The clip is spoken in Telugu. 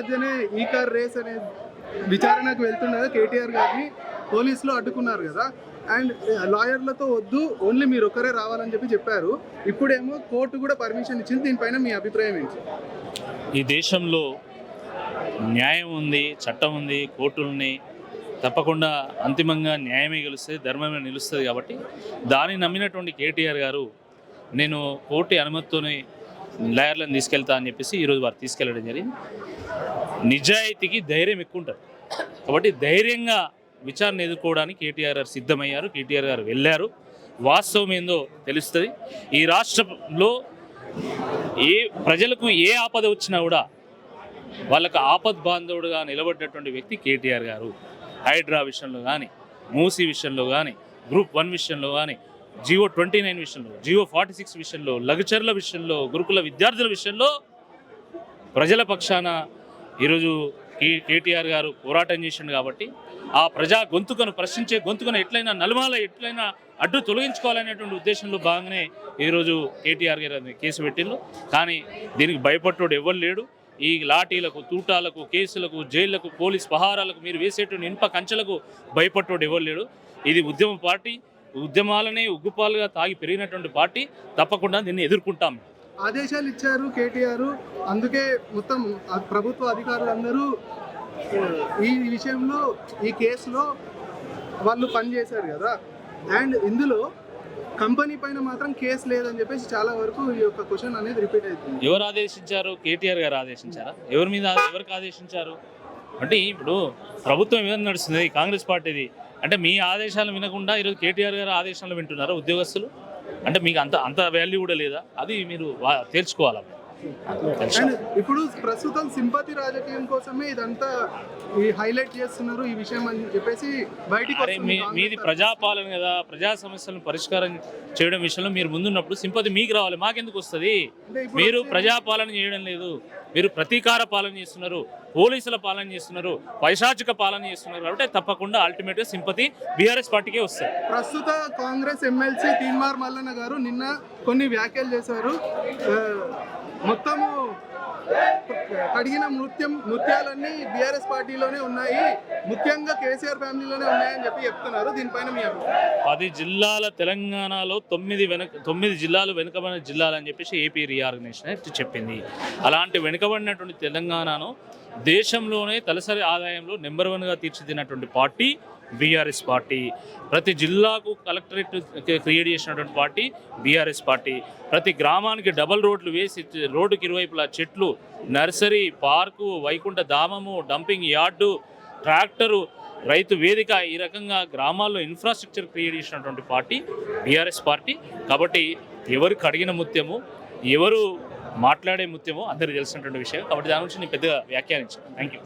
మధ్యనే ఈ కార్ రేస్ అనే విచారణకు వెళ్తుండగా కేటీఆర్ గారిని పోలీసులు అడ్డుకున్నారు కదా. అండ్ లాయర్లతో వద్దు, ఓన్లీ మీరు ఒకరే రావాలని చెప్పారు. ఇప్పుడేమో కోర్టు కూడా పర్మిషన్ ఇచ్చింది. దీనిపైన మీ అభిప్రాయం ఏంటి? ఈ దేశంలో న్యాయం ఉంది, చట్టం ఉంది, కోర్టులు ఉన్నాయి. తప్పకుండా అంతిమంగా న్యాయమే గెలుస్తుంది, ధర్మమే నిలుస్తుంది. కాబట్టి దాన్ని నమ్మినటువంటి కేటీఆర్ గారు నేను కోర్టు అనుమతితోనే లాయర్లను తీసుకెళ్తా అని చెప్పేసి ఈరోజు వారు తీసుకెళ్ళడం జరిగింది. నిజాయితీకి ధైర్యం ఎక్కువ ఉంటుంది కాబట్టి ధైర్యంగా విచారణ ఎదుర్కోవడానికి కేటీఆర్ గారు సిద్ధమయ్యారు. కేటీఆర్ గారు వెళ్ళారు. వాస్తవం ఏందో తెలుస్తుంది. ఈ రాష్ట్రంలో ప్రజలకు ఏ ఆపద వచ్చినా కూడా వాళ్ళకు ఆపద్ బాంధవుడుగా నిలబడ్డటువంటి వ్యక్తి కేటీఆర్ గారు. హైడ్రా విషయంలో కానీ, మూసీ విషయంలో కానీ, గ్రూప్ 1 విషయంలో కానీ, జియో 29 విషయంలో, జియో 46 విషయంలో, లఘుచరుల విషయంలో, గురుకుల విద్యార్థుల విషయంలో ప్రజల పక్షాన ఈరోజు కేటీఆర్ గారు పోరాటం చేసిండు. కాబట్టి ఆ ప్రజా గొంతుకను ప్రశ్నించే గొంతుకను ఎట్లయినా నలుమాల ఎట్లయినా అడ్డు తొలగించుకోవాలనేటువంటి ఉద్దేశంలో భాగంగానే ఈరోజు కేటీఆర్ గారు కేసు పెట్టిండు. కానీ దీనికి భయపడ్డోడు ఎవరు లేడు. ఈ లాఠీలకు, తూటాలకు, కేసులకు, జైళ్లకు, పోలీస్ పహారాలకు, మీరు వేసేటువంటి ఇనుప కంచెలకు భయపడ్డోడు ఎవరు లేడు. ఇది ఉద్యమ పార్టీ, ఉద్యమాలనే ఉగ్గుపాలుగా తాగి పెరిగినటువంటి పార్టీ. తప్పకుండా దీన్ని ఎదుర్కొంటాం. ఆదేశాలు ఇచ్చారు కేటీఆర్. అందుకే మొత్తం ప్రభుత్వ అధికారులందరూ ఈ విషయంలో, ఈ కేసులో వాళ్ళు పనిచేశారు కదా. అండ్ ఇందులో కంపెనీ పైన మాత్రం కేసు లేదని చెప్పేసి చాలా వరకు ఈ యొక్క క్వశ్చన్ అనేది రిపీట్ అవుతుంది. ఎవరు ఆదేశించారు? కేటీఆర్ గారు ఆదేశించారా? ఎవరి మీద ఎవరికి ఆదేశించారు? అంటే ఇప్పుడు ప్రభుత్వం ఏదైనా నడుస్తుంది, కాంగ్రెస్ పార్టీది. అంటే మీ ఆదేశాలు వినకుండా ఈరోజు కేటీఆర్ గారు ఆదేశాలు వింటున్నారా ఉద్యోగస్తులు? అంటే మీకు అంత వాల్యూ కూడా లేదా? అది మీరు తేల్చుకోవాలి. ఇప్పుడు ప్రస్తుతం సింపతి రాజకీయం కోసమే ఇదంతా హైలైట్ చేస్తున్నారు ఈ విషయం అని చెప్పేసి బయటికి. మీది ప్రజాపాలన కదా, ప్రజా సమస్యలను పరిష్కారం చేయడం విషయంలో మీరు ముందున్నప్పుడు సింపతి మీకు రావాలి, మాకెందుకు వస్తుంది? మీరు ప్రజాపాలన చేయడం లేదు, మీరు ప్రతీకార పాలన చేస్తున్నారు, పోలీసుల పాలన చేస్తున్నారు, పైశాచిక పాలన చేస్తున్నారు. కాబట్టి తప్పకుండా అల్టిమేట్గా సింపతి బీఆర్ఎస్ పార్టీకే వస్తుంది. ప్రస్తుత కాంగ్రెస్ ఎమ్మెల్సీ తీన్మార్ మల్లన్న గారు నిన్న కొన్ని వ్యాఖ్యలు చేశారు. మొత్తము కడిగిన నృత్యాలన్నీ బీఆర్ఎస్ పార్టీలోనే ఉన్నాయి, ముఖ్యంగా కేసీఆర్ ఫ్యామిలీలోనే ఉన్నాయని చెప్తున్నారు. దీనిపైన మీ 10 జిల్లాల తెలంగాణలో 9 జిల్లాలు వెనుకబడిన జిల్లాలు అని చెప్పేసి ఏపీ రీఆర్గనైజేషన్ చెప్పింది. అలాంటి వెనుకబడినటువంటి తెలంగాణను దేశంలోనే తలసరి ఆదాయంలో నెంబర్ 1గా తీర్చిదిద్దినటువంటి పార్టీ బీఆర్ఎస్ పార్టీ. ప్రతి జిల్లాకు కలెక్టరేట్ క్రియేట్ చేసినటువంటి పార్టీ బీఆర్ఎస్ పార్టీ. ప్రతి గ్రామానికి డబల్ రోడ్లు వేసి, రోడ్డుకి ఇరువైపులా చెట్లు, నర్సరీ, పార్కు, వైకుంఠ ధామము, డంపింగ్ యార్డు, ట్రాక్టరు, రైతు వేదిక, ఈ రకంగా గ్రామాల్లో ఇన్ఫ్రాస్ట్రక్చర్ క్రియేట్ చేసినటువంటి పార్టీ బీఆర్ఎస్ పార్టీ. కాబట్టి ఎవరు కడిగిన ముత్యము, ఎవరు మాట్లాడే ముత్యమో అందరికీ తెలిసినటువంటి విషయం. కాబట్టి దాని గురించి నేను పెద్దగా వ్యాఖ్యానించాను. Thank you.